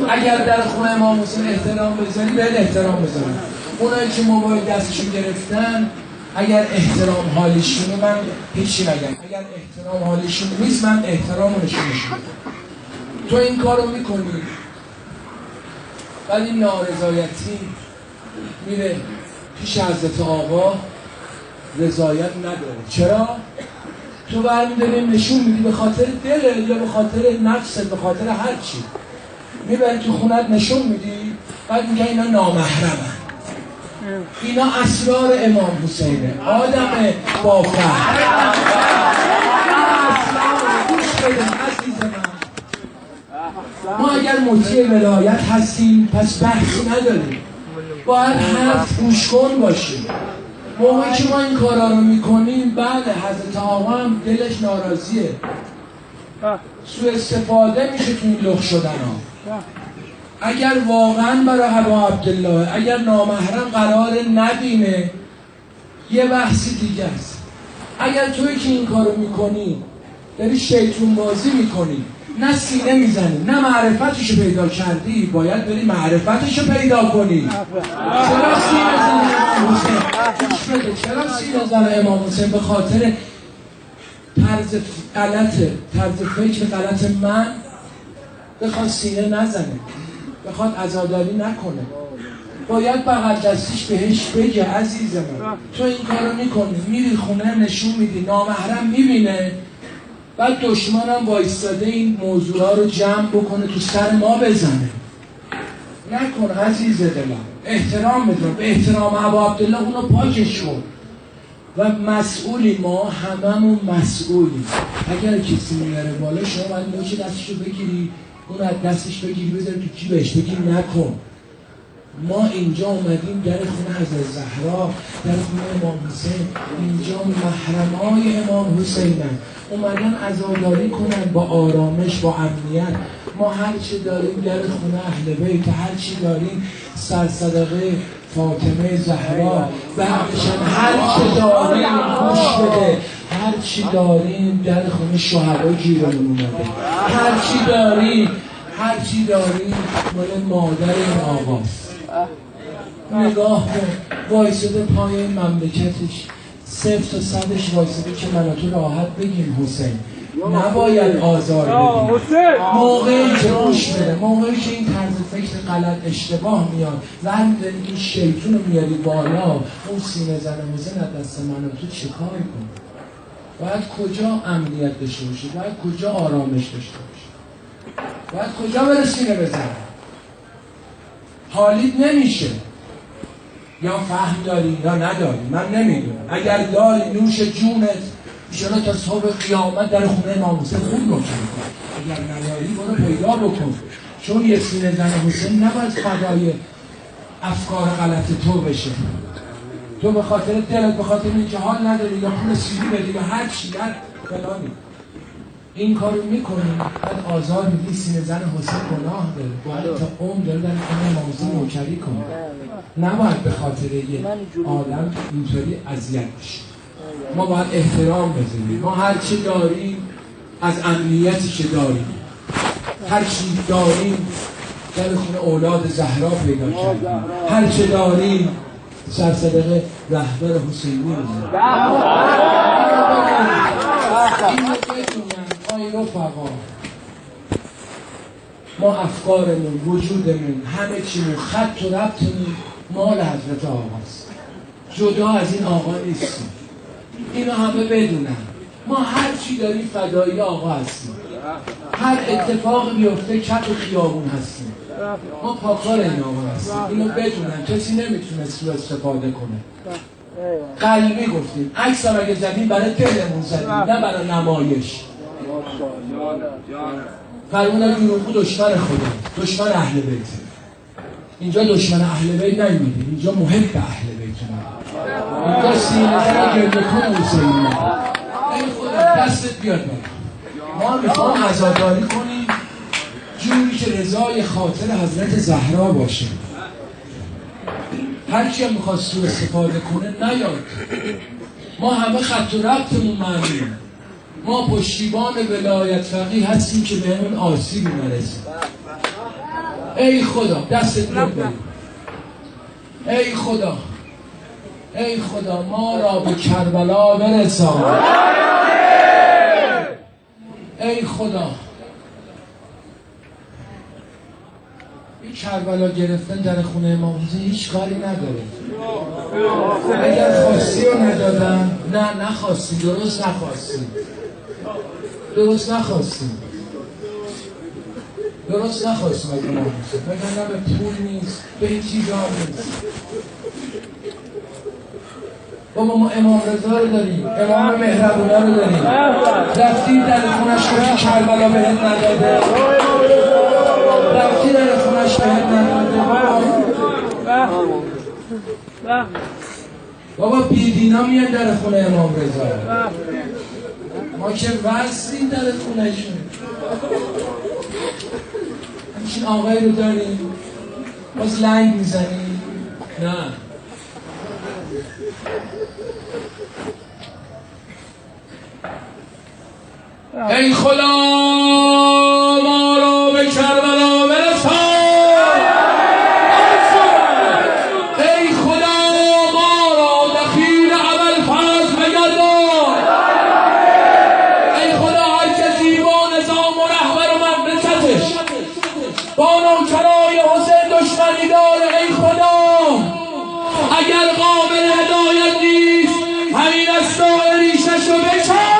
اگر در خونه امام حسین احترام بذاری باید احترام بذاری. اونایی که موبایل دستشون گرفتن اگر احترام حالیشونه من هیچی نگم، اگر احترام حالیشون نیست من احترام رو نشون میدم. تو این کارو میکنی ولی نارضایتی میره پیش حضرت آقا رضایت نداره. چرا؟ تو برمی‌داری نشون میدی به خاطر دله یا به خاطر نفست، به خاطر هر چی میبری تو خونت نشون میدی، بعد میگه اینا نامحرمن، اینا اسرار امام حسینه، آدم با فهم. گوش بده عزیز من، ما اگر مطیع ولایت هستیم پس بحثی نداریم، باید حرف گوش کن باشیم. موقعی که ما این کارا رو میکنیم بعد حضرت آقا هم دلش ناراضیه، سوء استفاده میشه تو این لخ شدن ها. اگر واقعا برای ابا عبدالله اگر نامحرم قرار نبینه یه بحثی دیگه است. اگر توی که این کارو میکنی داری شیطون بازی میکنی، نه سینه میزنی نه معرفتشو پیدا کردی، باید بری معرفتشو پیدا کنی. چرا سینه زن امام حسین؟ چرا سینه زن امام حسین؟ به خاطر طرز فکر غلط من بخواد سینه نزنه، بخواد عزاداری نکنه، باید بغل دستیش بهش بگه عزیز من تو این کارو میکنی، میری خونه نشون میدی، نامحرم میبینه، بعد دشمنم وایستاده این موضوعا رو جمع بکنه تو سر ما بزنه. نکن عزیز دلم، احترام بدون، به احترام ابا عبدالله اونو پاکش کن. و مسئولی، ما هممون مسئولیم. اگر کسی میاره بالا شما باید نوچه دستشو بگیری، اون از دستش بگیری بذاری تو جیبش، بگی نکن. ما اینجا اومدیم در خونه حضرت زهرا، در خونه امام حسین، اینجا محرمای امام حسینن، اومدن عزاداری کنن با آرامش، با امنیت. ما هر چی داریم در خونه اهل بیت، هر چی داریم سرصدقه فاطمه زهرا، بعدشن هر چی داریم گوش بده، هر چی داریم در خونه شهدا گیرمون اومده، هر چی داریم مال مادر این آقاست. نگاه کن، وایساده پای این مملکتش 0 تا 100ش وایساده که من تو راحت بگیم حسین، نباید آزار بدیم. موقعی که گوش بده، موقعی که این طرز فکر غلط اشتباه میاد و همین این شیطون رو میاری بالا، اون سینه زن حسین از دست من تو چه کار کن؟ باید کجا امنیت داشته باشه؟ باید کجا آرامش داشته باشه؟ باید کجا بره سینه بزن؟ حالیت نمیشه، یا فهم داری یا نداری، من نمیدونم. اگر داری نوش جونت، ایشالا تا صبح قیامت در خونه امام حسین خود روشن کن. اگر نداری برو پیدا بکن، چون یه سینه زن حسین نباید فدای افکار غلط تو بشه. تو به خاطر دلت، به خاطر اینکه حال نداری یا پول سیدی بدی یا هر چی در فلانی این کارو میکنی، بعد آزار میدی. سینه زن حسین گناه داره، باید تا عمر داره در خونه امام حسین نوکری کنه، نباید به خاطر یه آدم اینطوری اذیت بشه. ما باید احترام بذاریم. ما هر چی داریم از امنیتی که داریم، هر چی داریم در خونه اولاد زهرا پیدا کردیم، هر چی داریم سرصدقه رهبر حسینی رو اینو بدونن. آی رفقا، ما افکارمون، وجودمون، همه چیمون، خط و ربطمون مال حضرت آقاست، جدا از این آقا نیستیم. اینو همه بدونن. ما هر چی داریم فدایی آقا هستیم، هر اتفاق بیفته کف خیابون هستیم، ما پاکار این آقا هستیم. اینو بدونن، کسی نمیتونه سوء استفاده کنه. قلبی گفتیم، عکس هم اگه زدیم برای دلمون زدیم، نه برای نمایش. فرمودن دروغگو دشمن خدا، دشمن اهل بیت. اینجا دشمن اهل بیت نمیدیم، اینجا محب اهل بیت. دستی نظر گرده کن حسین ای خدا دستت بیاد ما میخوام عزاداری کنیم جوری که رضای خاطر حضرت زهرا باشه. هر کی هم میخواد سوء استفاده کنه نیاد. ما همه خط و ربطمون معلومه. ما پشتیبان ولایت فقیه هستیم که بهمون آسیبی نرسه. ای خدا دستت بیاد ای خدا ای خدا ما را به کربلا برسان. ای خدا این کربلا گرفتن در خونه امام حسین هیچ کاری نداره. اگر خواستی رو ندادن نه نخواستی درست نخواستی اگه امام حسین بگن نه به پول نیست به این چیزا نیست. بابا ما امام رضا رو داریم، امام مهربونه رو داریم. رفتی در خونش که کربلا بهت نداده، رفتی در خونش بهت نداده. بابا بیدینا میان در خونه امام رضا، ما که وصلیم در خونهشون. همچین آقایی رو داریم باز لنگ میزنیم. نه ای خدا ما را به کربلا برسان. ای خدا ما را دخیل ابوالفضل بگردان. ای خدا هر کسی با نظام و رهبر و مملکتش با نوکرای حسین دشمنی داره، ای خدا اگر قابل هدایت نیست همین اسرار ریشش رو بکن.